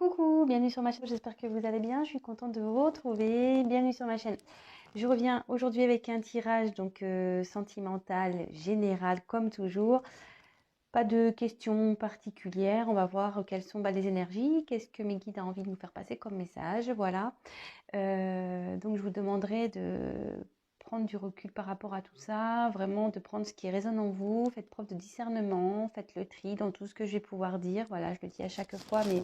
Coucou, bienvenue sur ma chaîne, j'espère que vous allez bien, je suis contente de vous retrouver, bienvenue sur ma chaîne. Je reviens aujourd'hui avec un tirage sentimental, général comme toujours, pas de questions particulières, on va voir quelles sont les énergies, qu'est-ce que mes guides ont envie de nous faire passer comme message, voilà. Donc je vous demanderai de prendre du recul par rapport à tout ça, vraiment de prendre ce qui résonne en vous, faites preuve de discernement, faites le tri dans tout ce que je vais pouvoir dire, voilà, je le dis à chaque fois, mais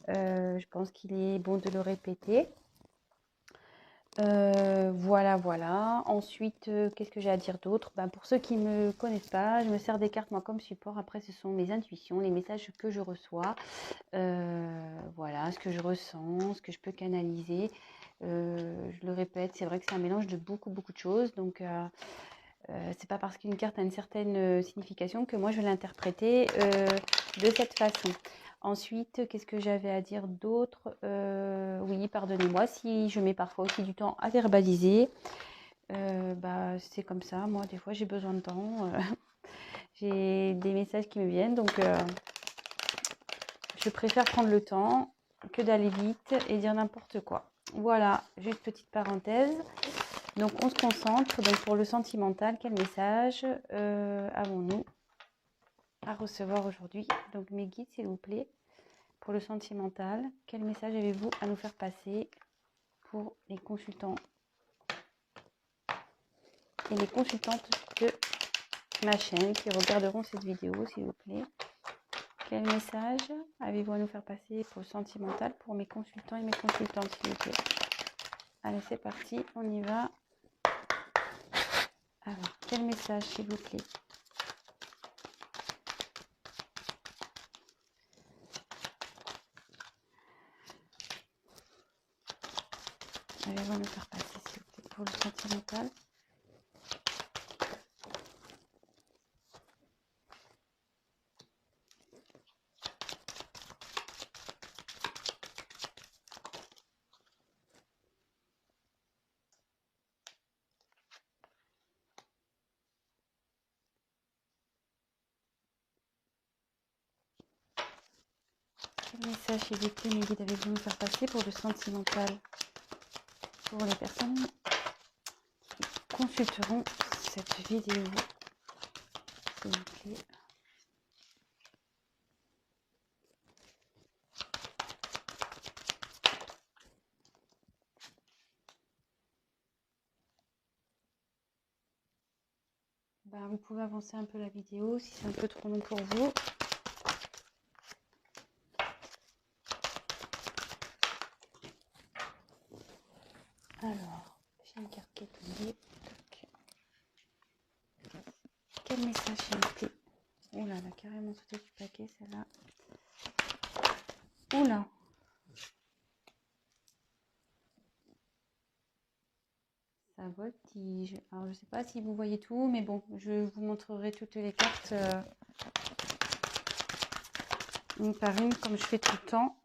je pense qu'il est bon de le répéter. Voilà. Ensuite, qu'est-ce que j'ai à dire d'autre? Pour ceux qui ne me connaissent pas, je me sers des cartes moi comme support. Après, ce sont mes intuitions, les messages que je reçois. Voilà, ce que je ressens, ce que je peux canaliser. Je le répète, c'est vrai que c'est un mélange de beaucoup de choses. Donc, c'est pas parce qu'une carte a une certaine signification que moi je vais l'interpréter de cette façon. Ensuite, qu'est-ce que j'avais à dire d'autre? Oui, pardonnez-moi si je mets parfois aussi du temps à verbaliser. C'est comme ça, moi des fois j'ai besoin de temps. J'ai des messages qui me viennent, donc je préfère prendre le temps que d'aller vite et dire n'importe quoi. Voilà, juste petite parenthèse. Donc on se concentre. Donc pour le sentimental, quel message avons-nous à recevoir aujourd'hui? Donc mes guides, s'il vous plaît, pour le sentimental, quel message avez-vous à nous faire passer pour les consultants et les consultantes de ma chaîne qui regarderont cette vidéo, s'il vous plaît? Quel message avez-vous à nous faire passer pour le sentimental pour mes consultants et mes consultantes, s'il vous plaît? Allez, c'est parti, on y va. Alors, quel message, s'il vous plaît? Allez-vous nous faire passer, s'il vous plaît, pour le sentimental? Quel message, s'il vous plaît, mes guides, avez-vous nous faire passer pour le sentimental pour les personnes qui consulteront cette vidéo, s'il vous plaît? Vous pouvez avancer un peu la vidéo si c'est un peu trop long pour vous. Alors, j'ai une carte qui est tombée. Quel message, s'il vous plaît? Oula, elle a carrément sauté du paquet, celle-là. Oula! Ça voltige. Alors, je ne sais pas si vous voyez tout, mais bon, je vous montrerai toutes les cartes une par une, comme je fais tout le temps.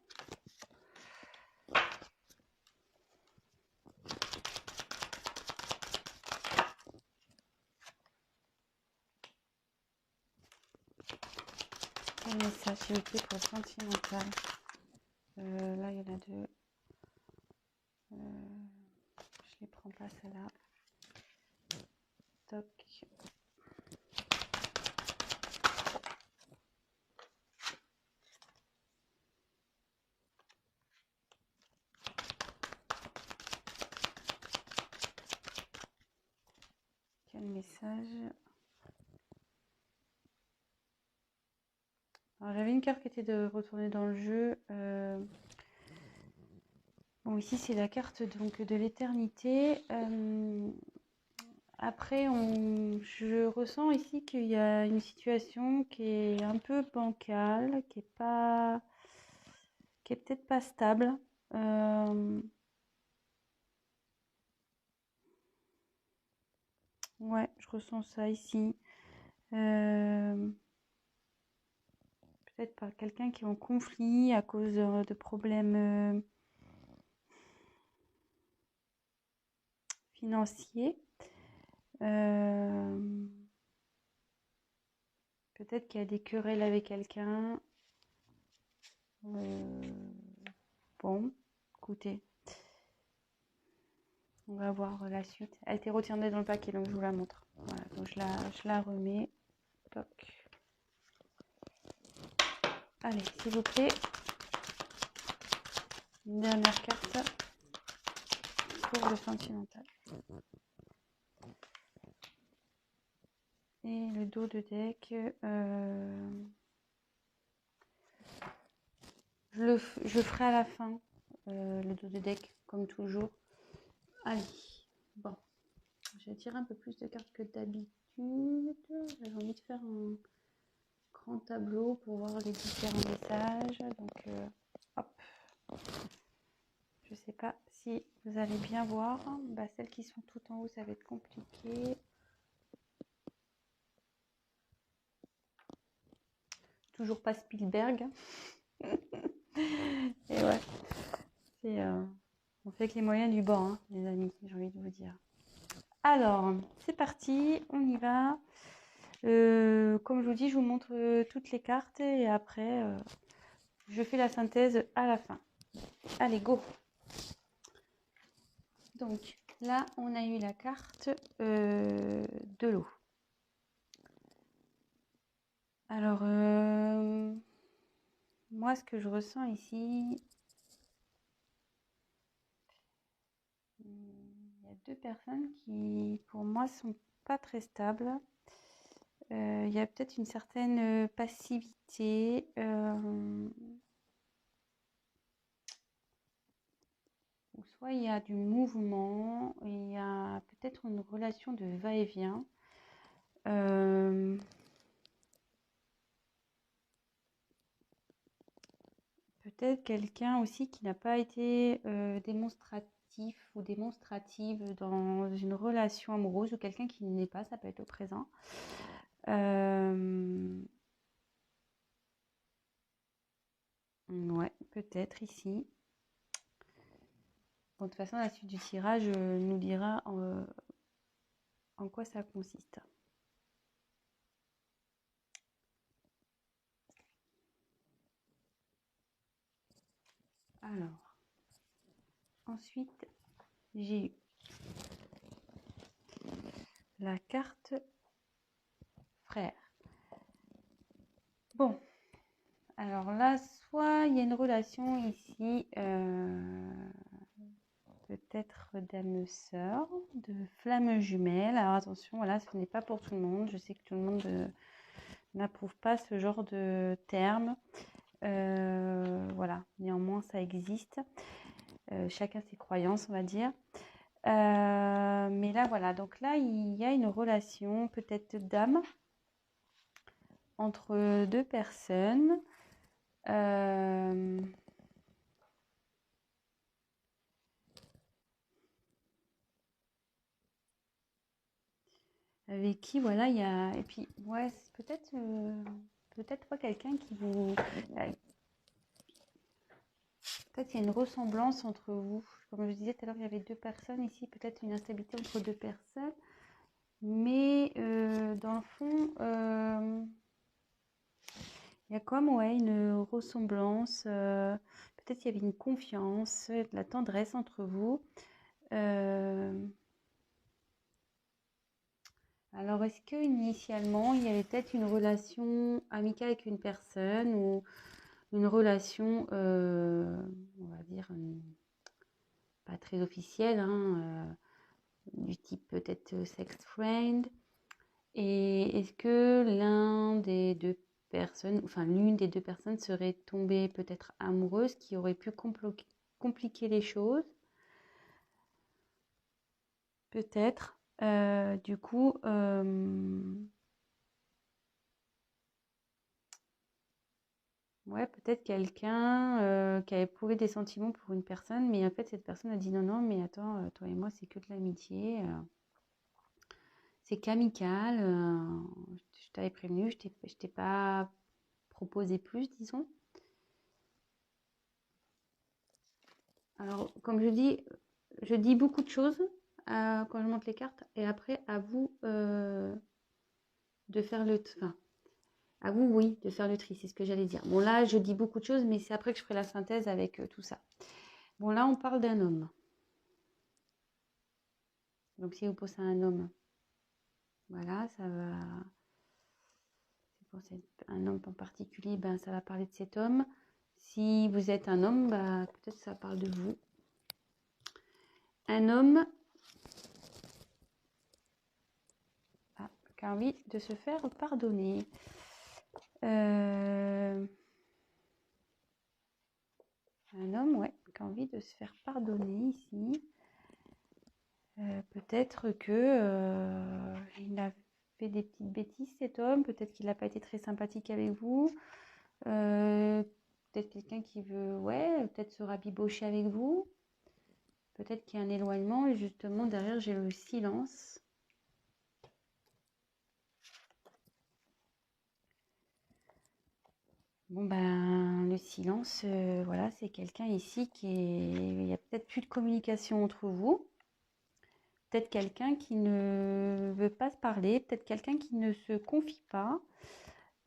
Quel message, s'il vous plaît, pour le sentimental? Là, il y en a deux. Je les prends pas, celle-là. Toc. Quel message? Alors, j'avais une carte qui était de retourner dans le jeu. Bon, ici, c'est la carte donc de l'éternité. Après, je ressens ici qu'il y a une situation qui est un peu bancale, qui est peut-être pas stable. Ouais, je ressens ça ici. Peut-être par quelqu'un qui est en conflit à cause de problèmes financiers. Peut-être qu'il y a des querelles avec quelqu'un. écoutez. On va voir la suite. Elle était retirée dans le paquet, donc je vous la montre. Voilà, donc je la remets. Toc. Allez, s'il vous plaît. Une dernière carte pour le sentimental. Et le dos de deck. Je ferai à la fin le dos de deck, comme toujours. Allez, bon. Je vais tirer un peu plus de cartes que d'habitude. J'ai envie de faire un grand tableau pour voir les différents messages. Donc, hop. Je sais pas si vous allez bien voir. Bah, celles qui sont tout en haut, ça va être compliqué. Toujours pas Spielberg. Et ouais, c'est on fait avec les moyens du bord, hein, les amis, j'ai envie de vous dire. Alors, c'est parti, on y va. Comme je vous dis, je vous montre toutes les cartes et après, je fais la synthèse à la fin. Allez, go! Donc, là, on a eu la carte de l'eau. Alors, moi, ce que je ressens ici, il y a deux personnes qui, pour moi, sont pas très stables. Il y a peut-être une certaine passivité. Ou soit il y a du mouvement, il y a peut-être une relation de va-et-vient. Peut-être quelqu'un aussi qui n'a pas été démonstratif ou démonstrative dans une relation amoureuse ou quelqu'un qui ne l'est pas, ça peut être au présent. Ouais, peut-être ici. Bon, de toute façon, la suite du tirage nous dira en quoi ça consiste. Alors, ensuite, j'ai eu la carte frère. Bon, alors là, soit il y a une relation ici, peut-être d'âme-sœur, de flamme jumelle. Alors attention, voilà, ce n'est pas pour tout le monde. Je sais que tout le monde n'approuve pas ce genre de terme. Voilà, néanmoins, ça existe. Chacun ses croyances, on va dire. Mais là, voilà, donc là, il y a une relation peut-être d'âme entre deux personnes. Avec qui, voilà, il y a... Et puis, ouais, c'est peut-être pas quelqu'un qui vous... Peut-être qu'il y a une ressemblance entre vous. Comme je disais tout à l'heure, il y avait deux personnes ici, peut-être une instabilité entre deux personnes. Mais dans le fond, il y a comme ouais, une ressemblance. Peut-être qu'il y avait une confiance, de la tendresse entre vous. Alors, est-ce que initialement, il y avait peut-être une relation amicale avec une personne ou une relation, on va dire, pas très officielle, hein, du type peut-être sex friend. Et est-ce que l'un des deux personnes, enfin l'une des deux personnes serait tombée peut-être amoureuse, qui aurait pu compliquer les choses? Peut-être. Du coup, ouais, peut-être quelqu'un qui a éprouvé des sentiments pour une personne, mais en fait, cette personne a dit non, non, mais attends, toi et moi, c'est que de l'amitié, c'est qu'amical, je t'avais prévenu, je t'ai pas proposé plus, disons. Alors, comme je dis beaucoup de choses quand je monte les cartes, et après, à vous de faire le... Enfin, à vous, oui, de faire le tri, c'est ce que j'allais dire. Bon, là, je dis beaucoup de choses, mais c'est après que je ferai la synthèse avec tout ça. Bon, là, on parle d'un homme. Donc, si vous posez un homme, voilà, ça va... Pour un homme en particulier, ben, ça va parler de cet homme. Si vous êtes un homme, ben, peut-être ça parle de vous. Un homme qui a envie de se faire pardonner. Un homme, ouais, qui a envie de se faire pardonner ici. Peut-être que il a fait des petites bêtises, cet homme. Peut-être qu'il n'a pas été très sympathique avec vous. Peut-être quelqu'un qui veut, ouais, peut-être se rabibocher avec vous. Peut-être qu'il y a un éloignement et justement derrière j'ai le silence. Bon ben le silence, voilà, c'est quelqu'un ici qui est... Il n'y a peut-être plus de communication entre vous. Peut-être quelqu'un qui ne veut pas se parler, peut-être quelqu'un qui ne se confie pas.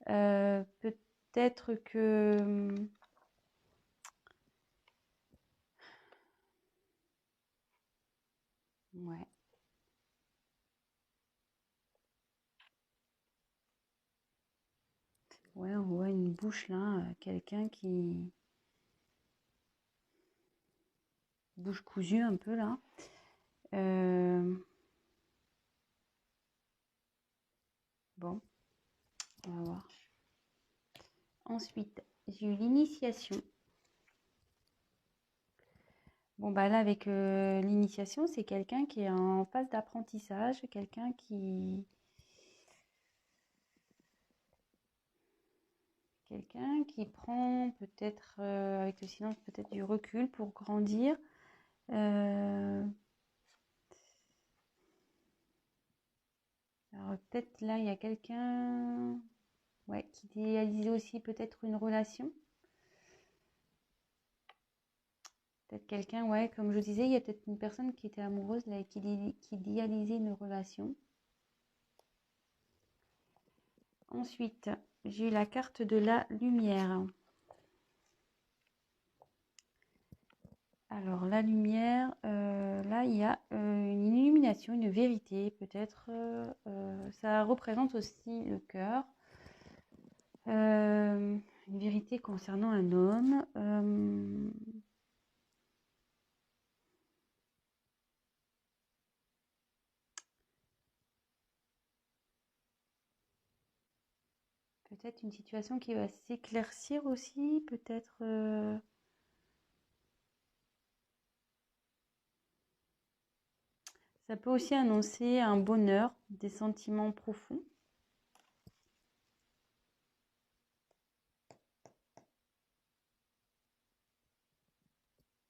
Peut-être que... Ouais. Ouais, on voit une bouche là, quelqu'un qui... Bouche cousue un peu là. Bon, on va voir. Ensuite, j'ai eu l'initiation. Bon, bah là, avec l'initiation, c'est quelqu'un qui est en phase d'apprentissage, quelqu'un qui... Quelqu'un qui prend peut-être, avec le silence, peut-être du recul pour grandir. Alors peut-être là, il y a quelqu'un, ouais, qui idéalise aussi peut-être une relation. Peut-être quelqu'un, ouais, comme je disais, il y a peut-être une personne qui était amoureuse là, et qui idéalisait une relation. Ensuite, j'ai eu la carte de la lumière. Alors, la lumière, là, il y a une illumination, une vérité, peut-être. Ça représente aussi le cœur. Une vérité concernant un homme. Peut-être une situation qui va s'éclaircir aussi, peut-être... Ça peut aussi annoncer un bonheur, des sentiments profonds.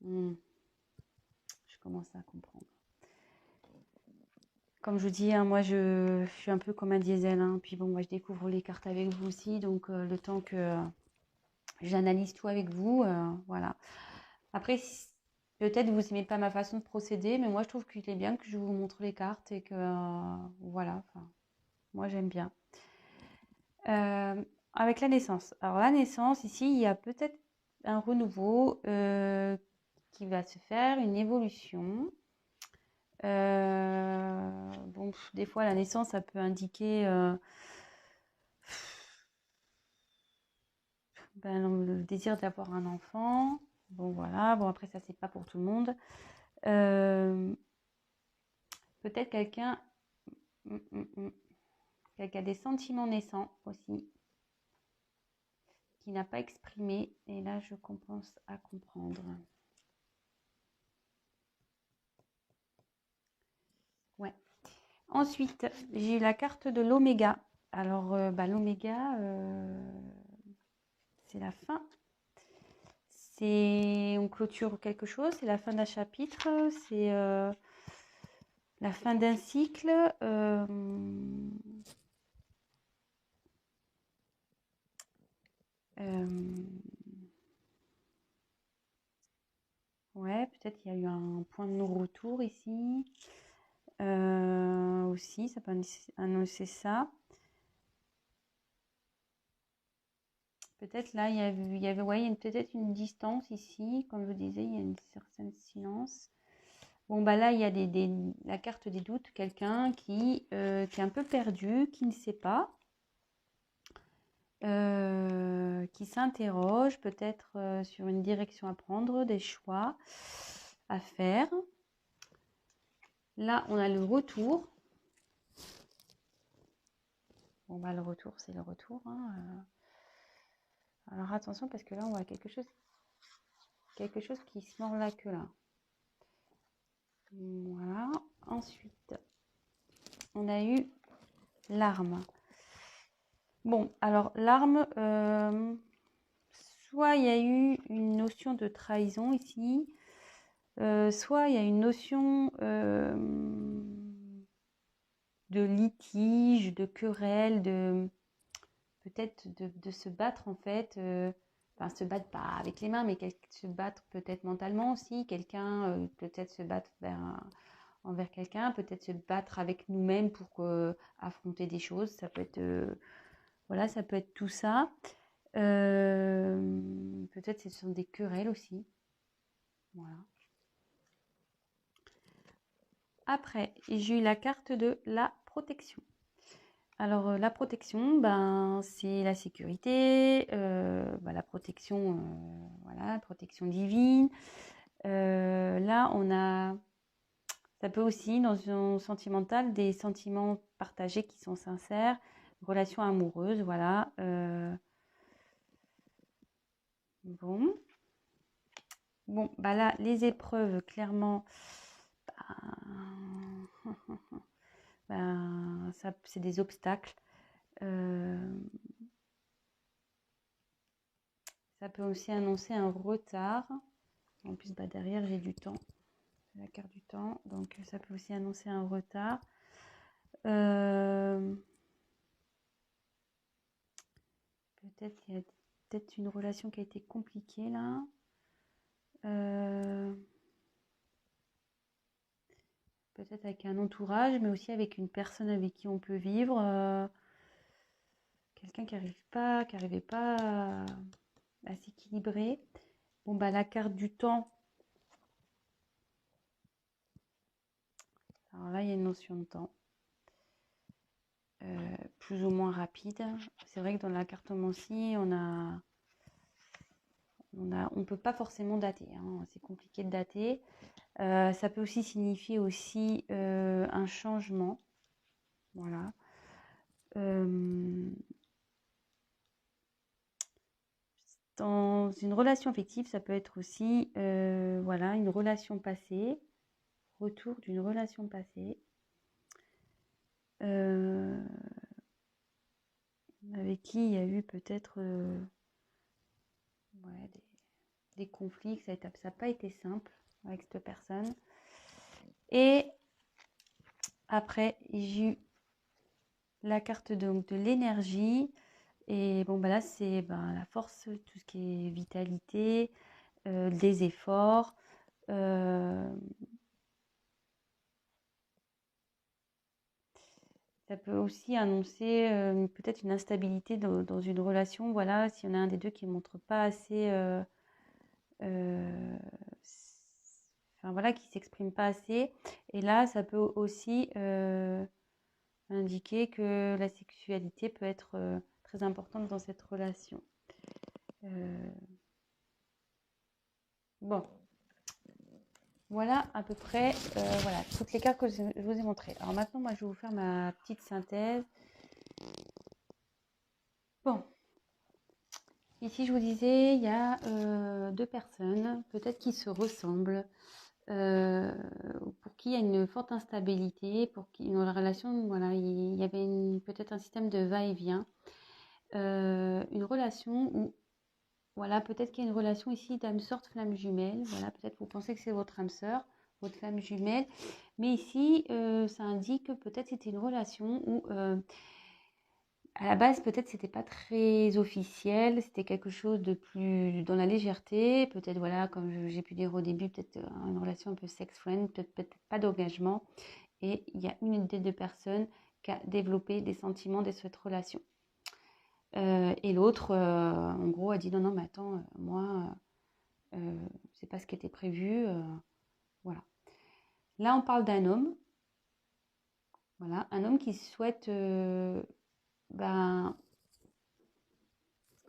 Je commence à comprendre. Comme je vous dis, hein, moi je suis un peu comme un diesel. Hein. Puis bon, moi je découvre les cartes avec vous aussi. Donc le temps que j'analyse tout avec vous, voilà. Après, peut-être vous n'aimez pas ma façon de procéder, mais moi je trouve qu'il est bien que je vous montre les cartes et que voilà, moi j'aime bien. Avec la naissance. Alors la naissance, ici, il y a peut-être un renouveau qui va se faire, une évolution. Bon, des fois, la naissance, ça peut indiquer le désir d'avoir un enfant. Bon, voilà. Bon, après, ça, c'est pas pour tout le monde. Peut-être quelqu'un qui a des sentiments naissants aussi, qui n'a pas exprimé. Et là, je commence à comprendre. Ouais. Ensuite, j'ai eu la carte de l'oméga. Alors, l'oméga, c'est la fin. On clôture quelque chose, c'est la fin d'un chapitre, c'est la fin d'un cycle. Ouais, peut-être il y a eu un point de non-retour ici. Aussi, ça peut annoncer ça. Peut-être là, ouais, il y a peut-être une distance ici. Comme je vous disais, il y a une certaine silence. Bon, bah là, il y a la carte des doutes. Quelqu'un qui est un peu perdu, qui ne sait pas, qui s'interroge peut-être sur une direction à prendre, des choix à faire. Là, on a le retour. Bon, bah le retour, c'est le retour, hein. Alors attention, parce que là, on voit quelque chose qui se mord la queue là. Voilà. Ensuite, on a eu l'arme. Bon, alors l'arme, soit il y a eu une notion de trahison ici, soit il y a une notion de litige, de querelle, peut-être de se battre en fait, enfin se battre pas avec les mains, mais se battre peut-être mentalement aussi, quelqu'un peut-être se battre envers quelqu'un, peut-être se battre avec nous-mêmes pour affronter des choses, ça peut être voilà, ça peut être tout ça. Peut-être ce sont des querelles aussi. Voilà. Après, j'ai eu la carte de la protection. Alors, la protection, ben, c'est la sécurité, la protection, voilà, protection divine. Là, on a, ça peut aussi, dans un sentimental, des sentiments partagés qui sont sincères, relations amoureuses, voilà. Bon. Bon, bah là, les épreuves, clairement, ça, c'est des obstacles. Ça peut aussi annoncer un retard. En plus, bah, derrière, j'ai du temps. La carte du temps. Donc, ça peut aussi annoncer un retard. Peut-être qu'il y a peut-être une relation qui a été compliquée là. Peut-être avec un entourage, mais aussi avec une personne avec qui on peut vivre. Quelqu'un qui n'arrivait pas à s'équilibrer. Bon, bah, la carte du temps. Alors là, il y a une notion de temps. Plus ou moins rapide. C'est vrai que dans la cartomancie, on ne peut pas forcément dater, hein. C'est compliqué de dater. Ça peut aussi signifier aussi un changement. Voilà. Dans une relation affective, ça peut être aussi voilà, une relation passée, retour d'une relation passée. Avec qui il y a eu peut-être ouais, des conflits, ça n'a pas été simple avec cette personne. Et après, j'ai eu la carte donc de l'énergie. Et bon, bah là, c'est la force, tout ce qui est vitalité, des efforts. Ça peut aussi annoncer peut-être une instabilité dans une relation. Voilà, s'il y en a un des deux qui ne montre pas assez, enfin voilà, qui ne s'exprime pas assez. Et là, ça peut aussi indiquer que la sexualité peut être très importante dans cette relation. Bon, voilà à peu près voilà, toutes les cartes que je vous ai montrées. Alors maintenant, moi, je vais vous faire ma petite synthèse. Bon, ici, je vous disais, il y a deux personnes, peut-être qui se ressemblent, pour qui il y a une forte instabilité, pour qui dans la relation, voilà, il y avait peut-être un système de va-et-vient, une relation où, voilà, peut-être qu'il y a une relation ici d'âme sœur, flamme jumelle, voilà, peut-être vous pensez que c'est votre âme sœur, votre flamme jumelle, mais ici, ça indique que peut-être c'était une relation où à la base, peut-être c'était pas très officiel, c'était quelque chose de plus dans la légèreté, peut-être voilà, comme j'ai pu dire au début, peut-être une relation un peu sex-friend, peut-être pas d'engagement. Et il y a une des deux personnes qui a développé des sentiments de cette relation. Et l'autre, en gros, a dit non, non, mais attends, moi, c'est pas ce qui était prévu. Voilà. Là, on parle d'un homme. Voilà, un homme qui souhaite ben,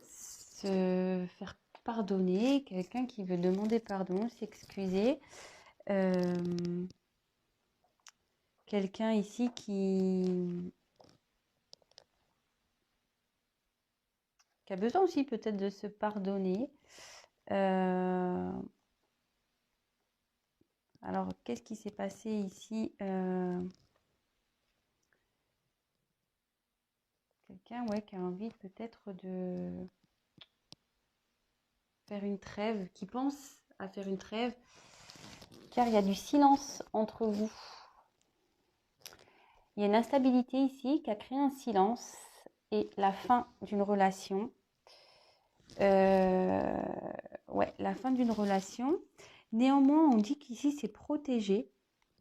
se faire pardonner, quelqu'un qui veut demander pardon, s'excuser. Quelqu'un ici qui a besoin aussi peut-être de se pardonner. Alors, qu'est-ce qui s'est passé ici? Quelqu'un, ouais, qui a envie peut-être de faire une trêve, qui pense à faire une trêve, car il y a du silence entre vous. Il y a une instabilité ici qui a créé un silence et la fin d'une relation. Ouais, la fin d'une relation. Néanmoins, on dit qu'ici, c'est protégé.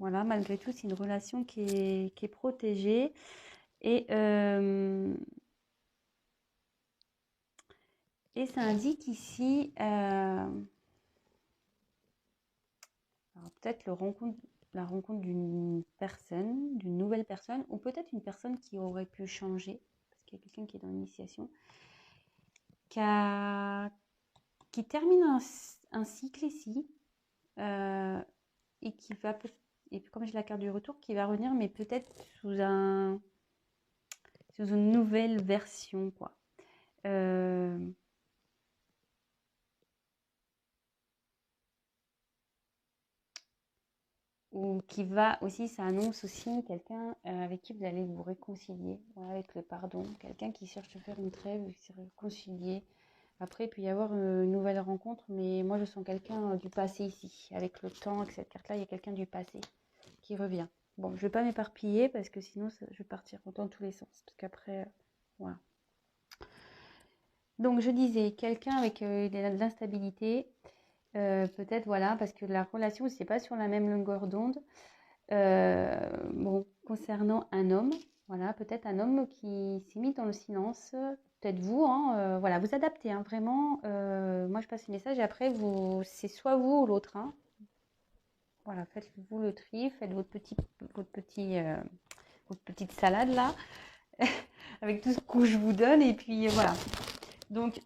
Voilà, malgré tout, c'est une relation qui est protégée. Et ça indique ici, peut-être la rencontre d'une personne, d'une nouvelle personne, ou peut-être une personne qui aurait pu changer, parce qu'il y a quelqu'un qui est dans l'initiation, qui termine un cycle ici, et qui va, et comme j'ai la carte du retour, qui va revenir, mais peut-être sous une nouvelle version, quoi. Ou qui va aussi, ça annonce aussi quelqu'un avec qui vous allez vous réconcilier, voilà, avec le pardon, quelqu'un qui cherche à faire une trêve, qui se réconcilier. Après, il peut y avoir une nouvelle rencontre, mais moi je sens quelqu'un du passé ici, avec le temps, avec cette carte-là, il y a quelqu'un du passé qui revient. Bon, je ne vais pas m'éparpiller parce que sinon je vais partir dans tous les sens, parce qu'après, voilà. Donc je disais, quelqu'un avec de l'instabilité, peut-être, voilà, parce que la relation, c'est pas sur la même longueur d'onde. Bon, concernant un homme, voilà, peut-être un homme qui s'est mis dans le silence, peut-être vous, hein, voilà, vous adaptez, hein, vraiment. Moi, je passe le message et après, c'est soit vous ou l'autre, hein. Voilà, faites-vous le tri, faites votre petite salade là, avec tout ce que je vous donne, et puis voilà. Donc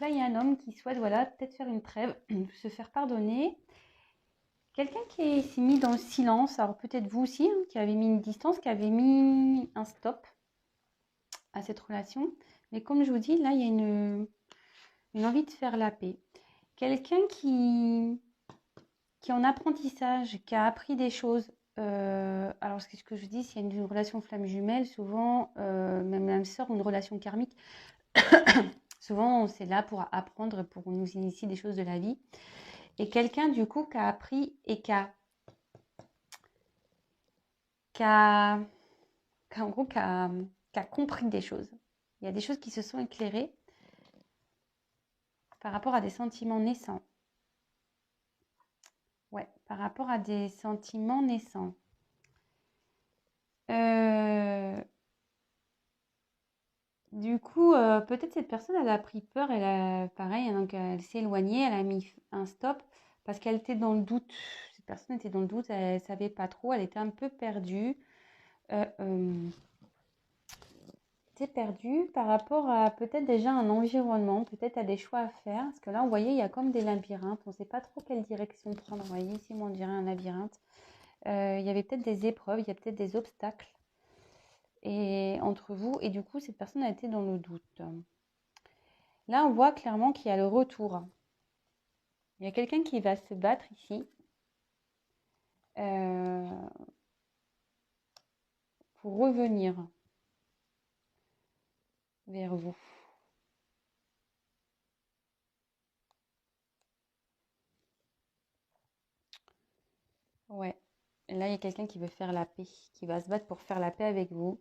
là, il y a un homme qui souhaite, voilà, peut-être faire une trêve, se faire pardonner. Quelqu'un qui s'est mis dans le silence, alors peut-être vous aussi, hein, qui avez mis une distance, qui avait mis un stop à cette relation. Mais comme je vous dis, là, il y a une envie de faire la paix. Quelqu'un qui est en apprentissage, qui a appris des choses. Alors, ce que je dis, s'il y a une relation flamme jumelle, souvent, même sœur ou une relation karmique, souvent, c'est là pour apprendre, pour nous initier des choses de la vie. Et quelqu'un, du coup, qui a appris et qui a, en gros, qui a compris des choses. Il y a des choses qui se sont éclairées par rapport à des sentiments naissants. Ouais, par rapport à des sentiments naissants. Du coup, peut-être cette personne, elle a pris peur, pareil, donc elle s'est éloignée, elle a mis un stop parce qu'elle était dans le doute. Cette personne était dans le doute, elle ne savait pas trop, elle était un peu perdue. Perdue par rapport à peut-être déjà un environnement, peut-être à des choix à faire. Parce que là, vous voyez, il y a comme des labyrinthes. On ne sait pas trop quelle direction prendre. Vous voyez, ici, on dirait un labyrinthe. Il y avait peut-être des épreuves, il y a peut-être des obstacles entre vous. Et du coup, cette personne a été dans le doute. Là, on voit clairement qu'il y a le retour. Il y a quelqu'un qui va se battre ici. Pour revenir vers vous. Ouais. Et là, il y a quelqu'un qui veut faire la paix, qui va se battre pour faire la paix avec vous.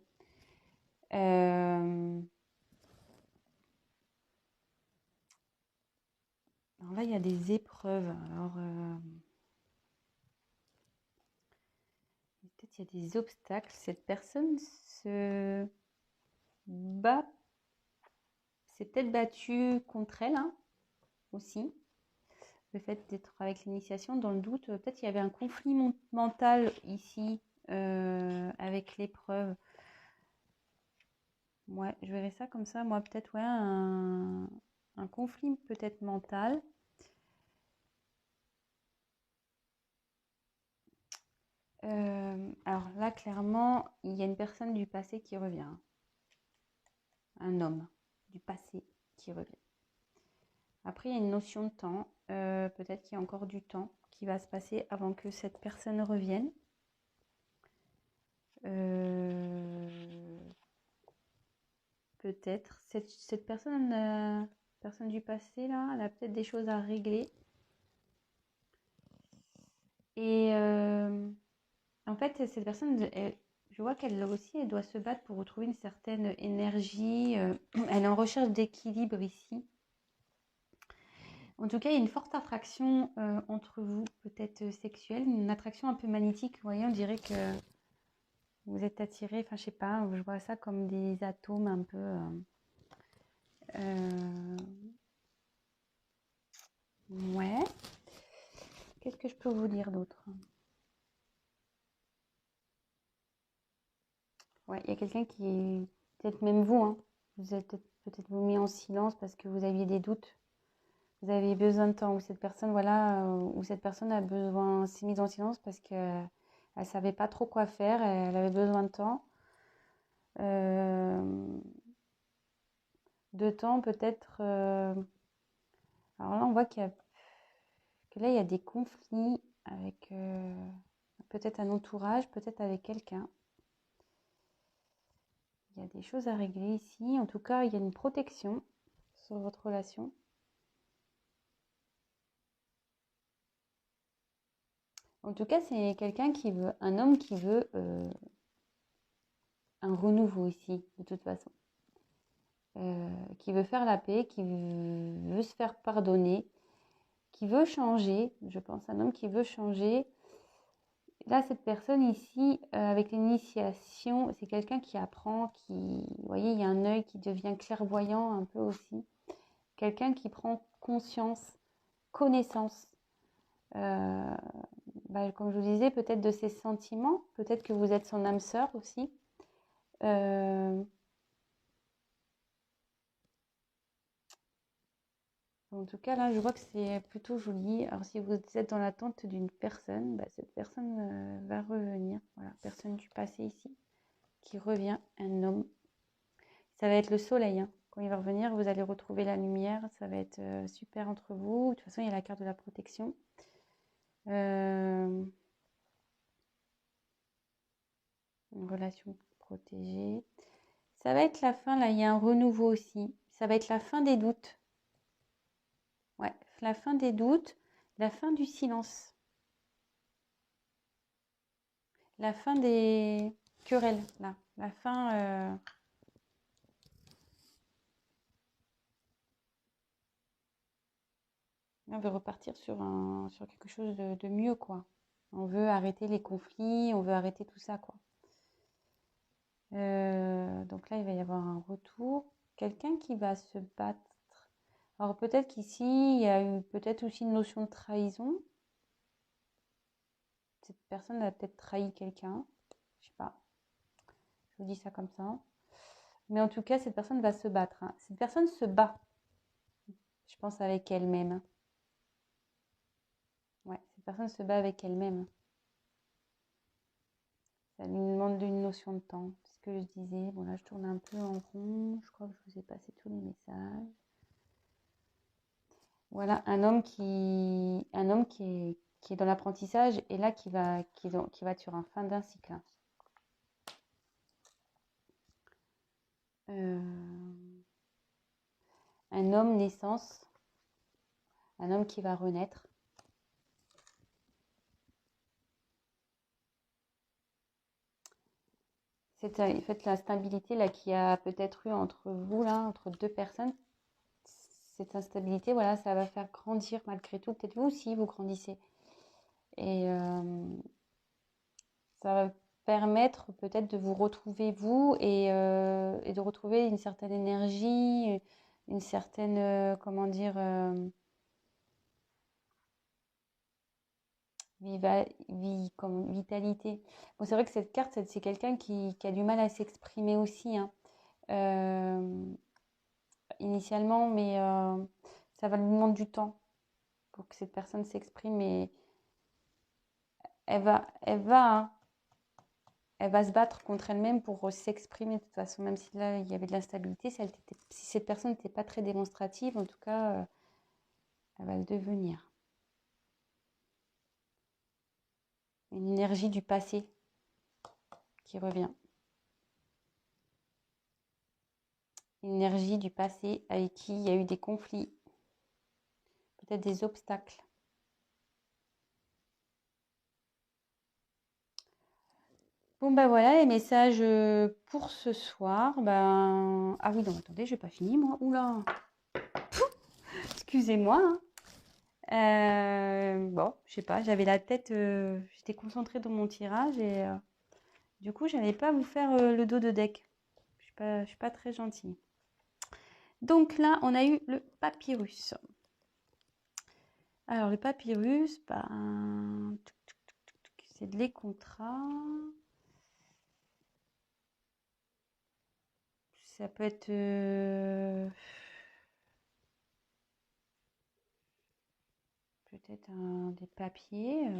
Alors là, il y a des épreuves. Alors, peut-être il y a des obstacles. Cette personne se bat s'est peut-être battu contre elle hein, aussi. Le fait d'être avec l'initiation, dans le doute, peut-être qu'il y avait un conflit mental ici avec l'épreuve. Ouais, je verrais ça comme ça. Moi, peut-être, ouais, un conflit peut-être mental. Alors là, clairement, il y a une personne du passé qui revient. Un homme du passé qui revient. Après, il y a une notion de temps. Peut-être qu'il y a encore du temps qui va se passer avant que cette personne revienne. Peut-être. Cette personne, personne du passé, là, elle a peut-être des choses à régler. Et en fait, cette personne, je vois qu'elle aussi, elle doit se battre pour retrouver une certaine énergie. Elle est en recherche d'équilibre ici. En tout cas, il y a une forte attraction entre vous, peut-être sexuelle, une attraction un peu magnétique. Vous voyez, on dirait que vous êtes attirés, enfin, je sais pas, je vois ça comme des atomes un peu. Ouais. Qu'est-ce que je peux vous dire d'autre? Ouais, il y a quelqu'un qui est peut-être même vous, hein. Vous êtes peut-être vous mis en silence parce que vous aviez des doutes. Vous avez besoin de temps, ou cette personne, voilà, ou cette personne a besoin, s'est mise en silence parce que elle savait pas trop quoi faire, elle avait besoin de temps. De temps peut-être. Alors là, on voit que là, il y a des conflits avec peut-être un entourage, peut-être avec quelqu'un. Il y a des choses à régler ici. En tout cas, il y a une protection sur votre relation. En tout cas, c'est quelqu'un qui veut, un homme qui veut un renouveau ici, de toute façon. Qui veut faire la paix, qui veut se faire pardonner, qui veut changer, je pense, un homme qui veut changer. Là, cette personne ici, avec l'initiation, c'est quelqu'un qui apprend, vous voyez, il y a un œil qui devient clairvoyant un peu aussi. Quelqu'un qui prend conscience, connaissance, comme je vous disais, peut-être de ses sentiments, peut-être que vous êtes son âme sœur aussi. En tout cas, là, je vois que c'est plutôt joli. Alors, si vous êtes dans l'attente d'une personne, cette personne va revenir. Voilà, personne du passé ici qui revient, un homme. Ça va être le soleil. Hein. Quand il va revenir, vous allez retrouver la lumière. Ça va être super entre vous. De toute façon, il y a la carte de la protection. Une relation protégée. Ça va être la fin. Là, il y a un renouveau aussi. Ça va être la fin des doutes. Ouais, la fin des doutes, la fin du silence. La fin des querelles, là. La fin. On veut repartir sur quelque chose de mieux, quoi. On veut arrêter les conflits, on veut arrêter tout ça, quoi. Donc là, il va y avoir un retour. Quelqu'un qui va se battre. Alors peut-être qu'ici, il y a eu peut-être aussi une notion de trahison. Cette personne a peut-être trahi quelqu'un. Je sais pas. Je vous dis ça comme ça. Mais en tout cas, cette personne va se battre. Hein. Cette personne se bat. Je pense avec elle-même. Ouais, cette personne se bat avec elle-même. Ça lui demande une notion de temps. C'est ce que je disais. Bon, là, je tourne un peu en rond. Je crois que je vous ai passé tous les messages. Voilà, un homme qui est dans l'apprentissage et là qui va sur un fin d'un cycle. Un homme naissance, un homme qui va renaître. C'est en fait la stabilité là qui a peut-être eu entre vous là, entre deux personnes. Cette instabilité, voilà, ça va faire grandir malgré tout. Peut-être vous aussi, vous grandissez. Et ça va permettre peut-être de vous retrouver vous et de retrouver une certaine énergie, une certaine, comment dire, vitalité. Bon, c'est vrai que cette carte, c'est quelqu'un qui a du mal à s'exprimer aussi, hein, euh, initialement, mais ça va lui demander du temps pour que cette personne s'exprime. Et hein, elle va se battre contre elle-même pour s'exprimer de toute façon, même si là, il y avait de l'instabilité. Si cette personne n'était pas très démonstrative, en tout cas, elle va le devenir. Une énergie du passé qui revient. Une énergie du passé avec qui il y a eu des conflits, peut-être des obstacles. Bon, bah voilà les messages pour ce soir. Ben... Ah oui, non, attendez, j'ai pas fini moi. Oula, excusez-moi, hein. Bon, je sais pas, j'avais la tête, j'étais concentrée dans mon tirage et du coup, j'allais pas vous faire le dos de deck. Je suis pas très gentille. Donc là, on a eu le papyrus. Alors, le papyrus, ben, c'est de les contrats. Ça peut être peut-être des papiers.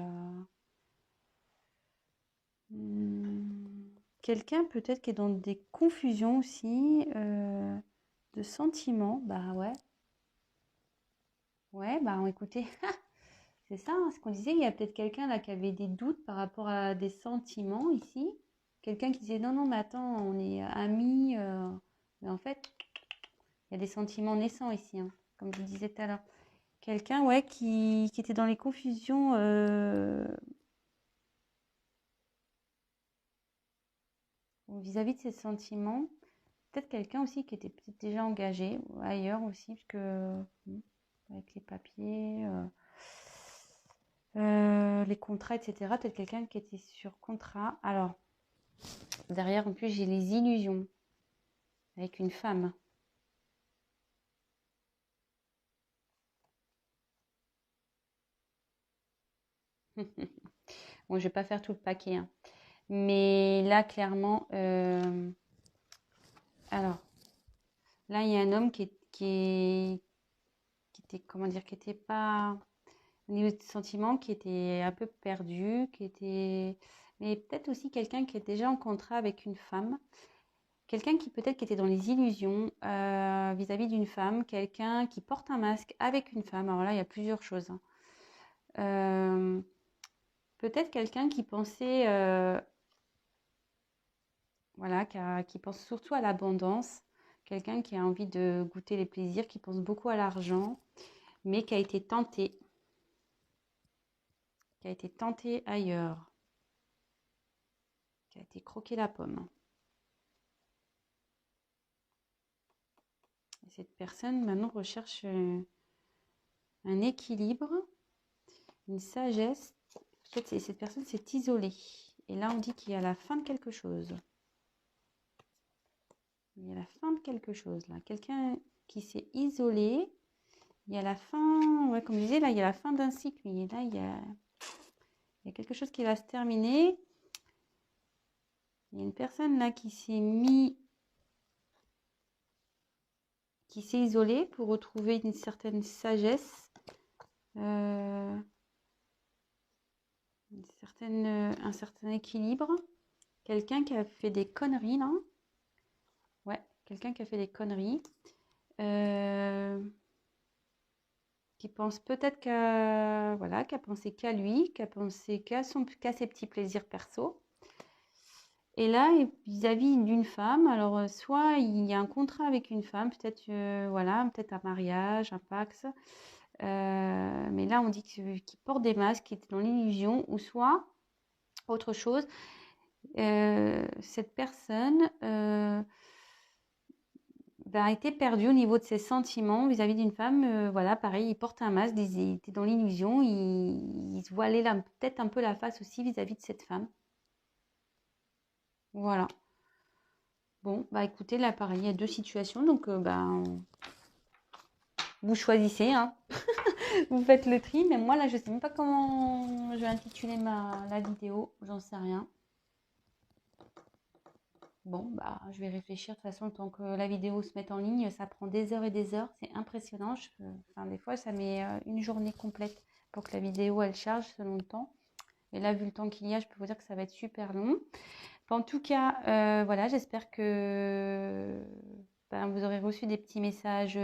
Quelqu'un peut-être qui est dans des confusions aussi de sentiments. Bah ouais. Ouais, bah écoutez, c'est ça, hein, ce qu'on disait. Il y a peut-être quelqu'un là qui avait des doutes par rapport à des sentiments ici. Quelqu'un qui disait non, non, mais attends, on est amis. Mais en fait, il y a des sentiments naissants ici, hein, comme je disais tout à l'heure. Quelqu'un, ouais, qui était dans les confusions vis-à-vis de ses sentiments. Peut-être quelqu'un aussi qui était peut-être déjà engagé ailleurs aussi, parce que avec les papiers, les contrats, etc. Peut-être quelqu'un qui était sur contrat. Alors, derrière, en plus, j'ai les illusions avec une femme. Bon, je vais pas faire tout le paquet, hein. Mais là, clairement, alors, là, il y a un homme qui était, comment dire, qui était pas au niveau des sentiments, qui était un peu perdu, qui était, mais peut-être aussi quelqu'un qui est déjà en contrat avec une femme, quelqu'un qui peut-être qui était dans les illusions vis-à-vis d'une femme, quelqu'un qui porte un masque avec une femme. Alors là, il y a plusieurs choses, hein. Peut-être quelqu'un qui pensait, voilà, qui pense surtout à l'abondance, quelqu'un qui a envie de goûter les plaisirs, qui pense beaucoup à l'argent, mais qui a été tenté ailleurs, qui a été croqué la pomme. Et cette personne maintenant recherche un équilibre, une sagesse. Peut-être cette personne s'est isolée. Et là, on dit qu'il y a la fin de quelque chose. Il y a la fin de quelque chose là. Quelqu'un qui s'est isolé. Il y a la fin, ouais, comme je disais, là, il y a la fin d'un cycle. Et là, il y a quelque chose qui va se terminer. Il y a une personne là qui s'est isolée pour retrouver une certaine sagesse, un certain équilibre. Quelqu'un qui a fait des conneries là. Ouais, quelqu'un qui a fait des conneries. Qui pense peut-être voilà, qui a pensé qu'à lui, qui a pensé qu'à ses petits plaisirs perso. Et là, vis-à-vis d'une femme, alors soit il y a un contrat avec une femme, peut-être voilà, peut-être un mariage, un pax, mais là on dit qu'il porte des masques, qu'il est dans l'illusion, ou soit autre chose, cette personne a été perdue au niveau de ses sentiments vis-à-vis d'une femme. Voilà, pareil, il porte un masque, il était dans l'illusion, il se voilait peut-être un peu la face aussi vis-à-vis de cette femme. Voilà. Bon, bah écoutez, là pareil, il y a deux situations, donc Vous choisissez, hein. Vous faites le tri, mais moi là je sais même pas comment je vais intituler la vidéo, j'en sais rien. Bon, bah, je vais réfléchir. De toute façon, tant que la vidéo se met en ligne, ça prend des heures et des heures. C'est impressionnant. Enfin, des fois, ça met une journée complète pour que la vidéo, elle charge selon le temps. Et là, vu le temps qu'il y a, je peux vous dire que ça va être super long. En tout cas, voilà, j'espère que ben, vous aurez reçu des petits messages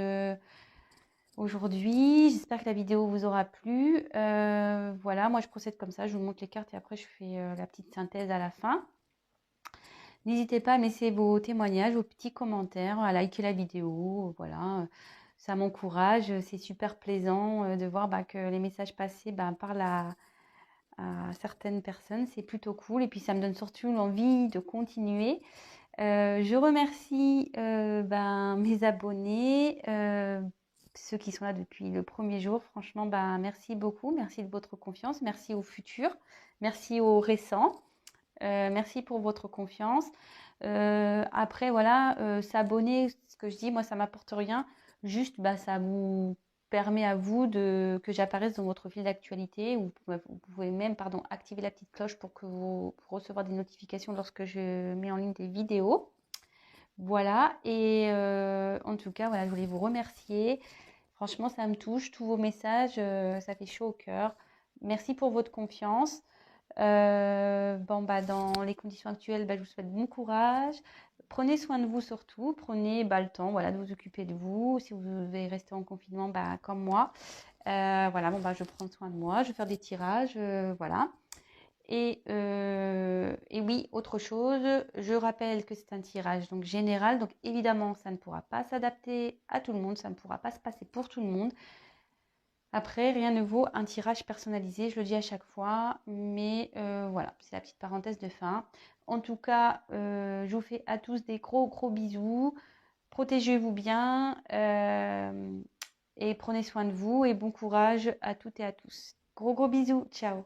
aujourd'hui. J'espère que la vidéo vous aura plu. Voilà, moi, je procède comme ça. Je vous montre les cartes et après, je fais la petite synthèse à la fin. N'hésitez pas à me laisser vos témoignages, vos petits commentaires, à liker la vidéo. Voilà, ça m'encourage. C'est super plaisant de voir que les messages passés parlent à certaines personnes. C'est plutôt cool. Et puis, ça me donne surtout l'envie de continuer. Je remercie mes abonnés, ceux qui sont là depuis le premier jour. Franchement, merci beaucoup. Merci de votre confiance. Merci aux futurs. Merci aux récents. Merci pour votre confiance. Après, voilà, s'abonner, ce que je dis, moi, ça m'apporte rien. Juste, ça vous permet à vous que j'apparaisse dans votre fil d'actualité. Vous pouvez même, activer la petite cloche pour recevoir des notifications lorsque je mets en ligne des vidéos. Voilà. Et en tout cas, voilà, je voulais vous remercier. Franchement, ça me touche. Tous vos messages, ça fait chaud au cœur. Merci pour votre confiance. Dans les conditions actuelles, je vous souhaite bon courage. Prenez soin de vous surtout. Prenez le temps de vous occuper de vous. Si vous devez rester en confinement, comme moi. Je prends soin de moi. Je vais faire des tirages. Voilà. Et oui, autre chose, je rappelle que c'est un tirage donc général. Donc évidemment, ça ne pourra pas s'adapter à tout le monde. Ça ne pourra pas se passer pour tout le monde. Après, rien ne vaut un tirage personnalisé, je le dis à chaque fois, mais voilà, c'est la petite parenthèse de fin. En tout cas, je vous fais à tous des gros gros bisous. Protégez-vous bien et prenez soin de vous et bon courage à toutes et à tous. Gros gros bisous, ciao.